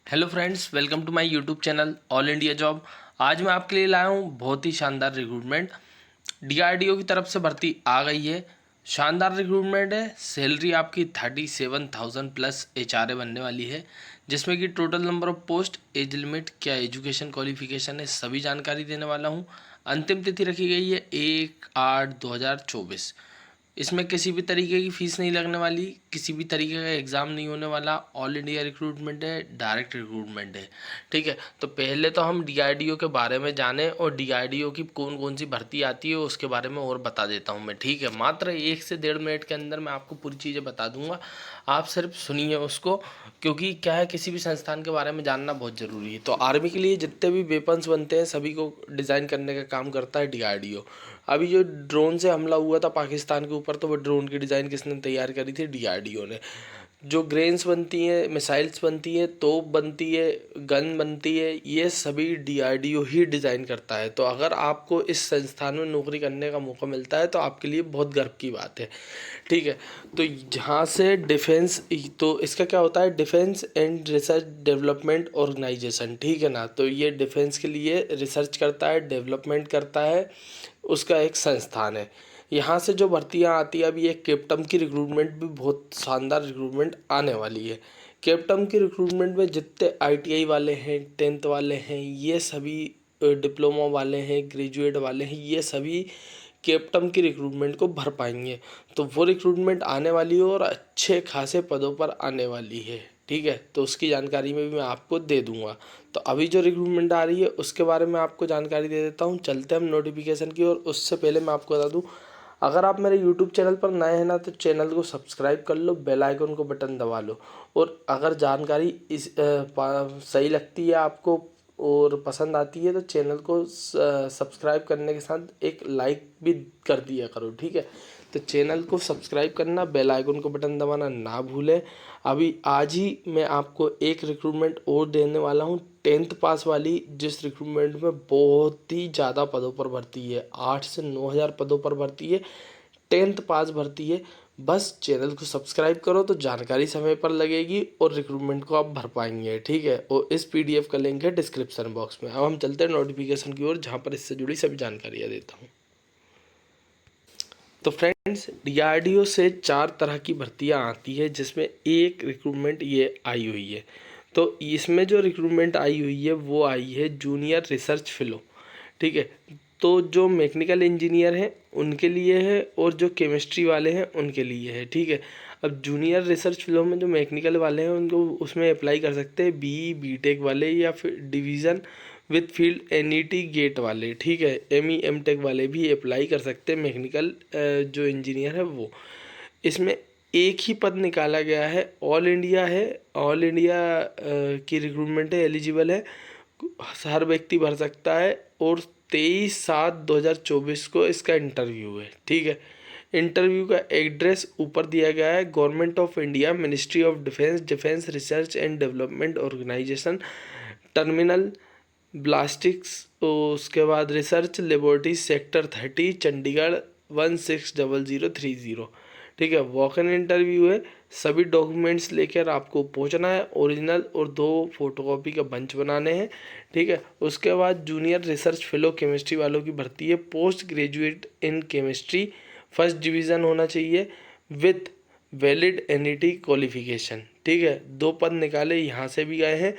Hello friends, welcome to my YouTube channel all India job. आज मैं आपके लिए लाया हूँ बहुत ही शानदार रिक्रूटमेंट। डीआरडीओ की तरफ से भर्ती आ गई है। शानदार रिक्रूटमेंट है। सैलरी आपकी 37,000 प्लस एचआरए बनने वाली है, जिसमें कि total number of post, age limit, क्या एजुकेशन क्वालिफिकेशन है, सभी जानकारी देने वाला हूँ। अंतिम तिथि रखी गई है 1/8/2024। इसमें किसी भी तरीके की फ़ीस नहीं लगने वाली, किसी भी तरीके का एग्ज़ाम नहीं होने वाला। ऑल इंडिया रिक्रूटमेंट है, डायरेक्ट रिक्रूटमेंट है। ठीक है, तो पहले तो हम डीआरडीओ के बारे में जानें और डीआरडीओ की कौन कौन सी भर्ती आती है उसके बारे में और बता देता हूँ मैं। ठीक है, मात्र 1 से 1.5 मिनट के अंदर मैं आपको पूरी चीज़ें बता दूंगा। आप सिर्फ सुनिए उसको, क्योंकि क्या है, किसी भी संस्थान के बारे में जानना बहुत ज़रूरी है। तो आर्मी के लिए जितने भी वेपन्स बनते हैं सभी को डिज़ाइन करने का काम करता है डीआरडीओ। अभी जो ड्रोन से हमला हुआ था पाकिस्तान के ऊपर, तो वो ड्रोन की डिज़ाइन किसने तैयार करी थी? डीआरडीओ ने। जो ग्रेन्स बनती हैं, मिसाइल्स बनती हैं, तोप बनती है, गन बनती है, ये सभी डीआरडीओ ही डिज़ाइन करता है। तो अगर आपको इस संस्थान में नौकरी करने का मौका मिलता है तो आपके लिए बहुत गर्व की बात है। ठीक है, तो जहाँ से डिफेंस, तो इसका क्या होता है? Defence and research development organisation. ठीक है ना, तो ये डिफेंस के लिए रिसर्च करता है, डेवलपमेंट करता है, उसका एक संस्थान है। यहाँ से जो भर्तियाँ आती है, अभी एक कैप्टन की रिक्रूटमेंट भी बहुत शानदार रिक्रूटमेंट आने वाली है। कैप्टन की रिक्रूटमेंट में जितने आईटीआई वाले हैं, 10th वाले हैं, ये सभी डिप्लोमा वाले हैं, ग्रेजुएट वाले हैं, ये सभी कैप्टन की रिक्रूटमेंट को भर पाएंगे। तो वो रिक्रूटमेंट आने वाली है और अच्छे खासे पदों पर आने वाली है। ठीक है, तो उसकी जानकारी में भी मैं आपको दे दूंगा। तो अभी जो रिक्रूटमेंट आ रही है उसके बारे में आपको जानकारी दे देता हूँ। चलते हम नोटिफिकेशन की ओर। उससे पहले मैं आपको बता दूँ, अगर आप मेरे यूट्यूब चैनल पर नए हैं ना, तो चैनल को सब्सक्राइब कर लो, बेल आइकन को बटन दबा लो। और अगर जानकारी सही लगती है आपको और पसंद आती है तो चैनल को सब्सक्राइब करने के साथ एक लाइक भी कर दिया करो। ठीक है, तो चैनल को सब्सक्राइब करना, बेल आइकन को बटन दबाना ना भूलें। अभी आज ही मैं आपको एक रिक्रूटमेंट और देने वाला हूँ, 10th पास वाली, जिस रिक्रूटमेंट में बहुत ही ज़्यादा पदों पर भर्ती है। 8 से 9 हज़ार पदों पर भर्ती है, 10th पास भर्ती है। बस चैनल को सब्सक्राइब करो तो जानकारी समय पर लगेगी और रिक्रूटमेंट को आप भर पाएंगे। ठीक है, और इस पीडीएफ का लिंक है डिस्क्रिप्शन बॉक्स में। अब हम चलते हैं नोटिफिकेशन की ओर, जहाँ पर इससे जुड़ी सभी जानकारियाँ देता हूँ। तो फ्रेंड्स, डीआरडीओ से 4 तरह की भर्तियां आती है, जिसमें एक रिक्रूटमेंट ये आई हुई है। तो इसमें जो रिक्रूटमेंट आई हुई है वो आई है जूनियर रिसर्च फेलो। ठीक है, तो जो मैकेनिकल इंजीनियर हैं उनके लिए है और जो केमिस्ट्री वाले हैं उनके लिए है। ठीक है, अब जूनियर रिसर्च फेलो में जो मैकेनिकल वाले हैं उनको उसमें अप्लाई कर सकते हैं बीटेक वाले, या फिर division with field NET GATE वाले। ठीक है, एमटेक वाले भी अप्लाई कर सकते हैं, मैकेनिकल जो इंजीनियर है वो। इसमें एक ही पद निकाला गया है, ऑल इंडिया है, ऑल इंडिया की रिक्रूटमेंट है, एलिजिबल है, हर व्यक्ति भर सकता है। और 23/7/2024 को इसका इंटरव्यू है। ठीक है, इंटरव्यू का एड्रेस ऊपर दिया गया है, government of India, ministry of defence, defence research and development organisation, terminal ballistics, उसके बाद रिसर्च लेबोरेटरी, सेक्टर 30, चंडीगढ़ 160030। ठीक है, वॉक इन इंटरव्यू है। सभी डॉक्यूमेंट्स लेकर आपको पहुंचना है, ओरिजिनल और 2 फोटोकॉपी का बंच बनाने हैं। ठीक है, उसके बाद जूनियर रिसर्च फेलो केमिस्ट्री वालों की भर्ती है, post graduate in chemistry, first division होना चाहिए विथ वैलिड एनईटी क्वालिफिकेशन। ठीक है, 2 पद निकाले यहाँ से भी गए हैं।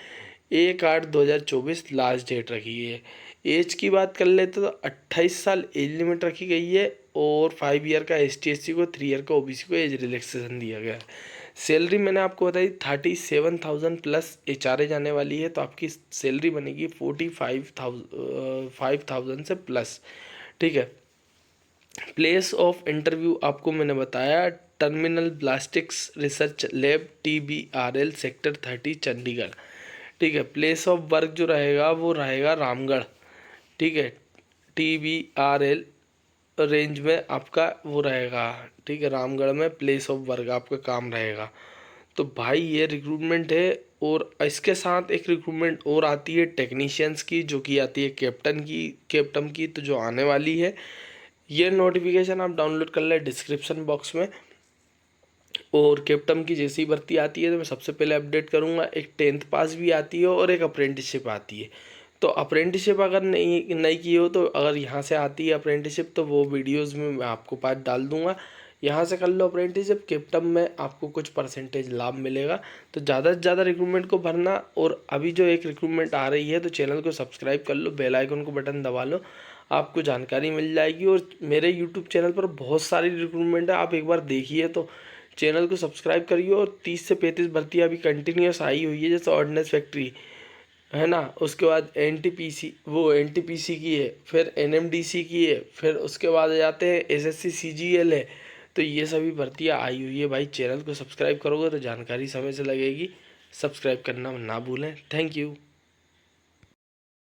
1/8/2024 लास्ट डेट रखी है। एज की बात कर लेते तो 28 साल एज लिमिट रखी गई है और 5 ईयर का ST/SC को, 3 ईयर का OBC को एज रिलैक्सेशन दिया गया है। सैलरी मैंने आपको बताई 37,000 प्लस एचआरए जाने वाली है, तो आपकी सैलरी बनेगी 45,000 से प्लस। ठीक है, प्लेस ऑफ इंटरव्यू आपको मैंने बताया, terminal ballistics research lab, TBRL, sector 30, Chandigarh. ठीक है, प्लेस ऑफ वर्क जो रहेगा वो रहेगा रामगढ़। ठीक है, TBRL रेंज में आपका वो रहेगा। ठीक है, रामगढ़ में प्लेस ऑफ वर्क आपका काम रहेगा। तो भाई ये रिक्रूटमेंट है। और इसके साथ एक रिक्रूटमेंट और आती है टेक्नीशियंस की, जो कि आती है कैप्टन की, तो जो आने वाली है। ये नोटिफिकेशन आप डाउनलोड कर लें डिस्क्रिप्शन बॉक्स में। और कैप्टम की जैसी भर्ती आती है तो मैं सबसे पहले अपडेट करूँगा। एक 10th पास भी आती है और एक अप्रेंटिसशिप आती है। तो अप्रेंटिसशिप अगर नहीं नहीं की हो तो अगर यहाँ से आती है अप्रेंटिसशिप तो वो वीडियोज़ में मैं आपको पास डाल दूँगा। यहाँ से कर लो अप्रेंटिसशिप, कैप्टम में आपको कुछ परसेंटेज लाभ मिलेगा। तो ज़्यादा से ज़्यादा रिक्रूटमेंट को भरना। और अभी जो एक रिक्रूटमेंट आ रही है तो चैनल को सब्सक्राइब कर लो, बेल आइकन को बटन दबा लो, आपको जानकारी मिल जाएगी। और मेरे यूट्यूब चैनल पर बहुत सारी रिक्रूटमेंट है, आप एक बार देखिए। तो चैनल को सब्सक्राइब करिए। और 30 से 35 भर्तियाँ अभी कंटिन्यूस आई हुई है, जैसे ऑर्डिनेंस फैक्ट्री है ना, उसके बाद एनटीपीसी वो एनटीपीसी की है, फिर एनएमडीसी की है, फिर उसके बाद आ जाते हैं एसएससी सीजीएल है। तो ये सभी भर्तियाँ आई हुई है भाई। चैनल को सब्सक्राइब करोगे तो जानकारी समय से लगेगी। सब्सक्राइब करना ना भूलें। Thank you.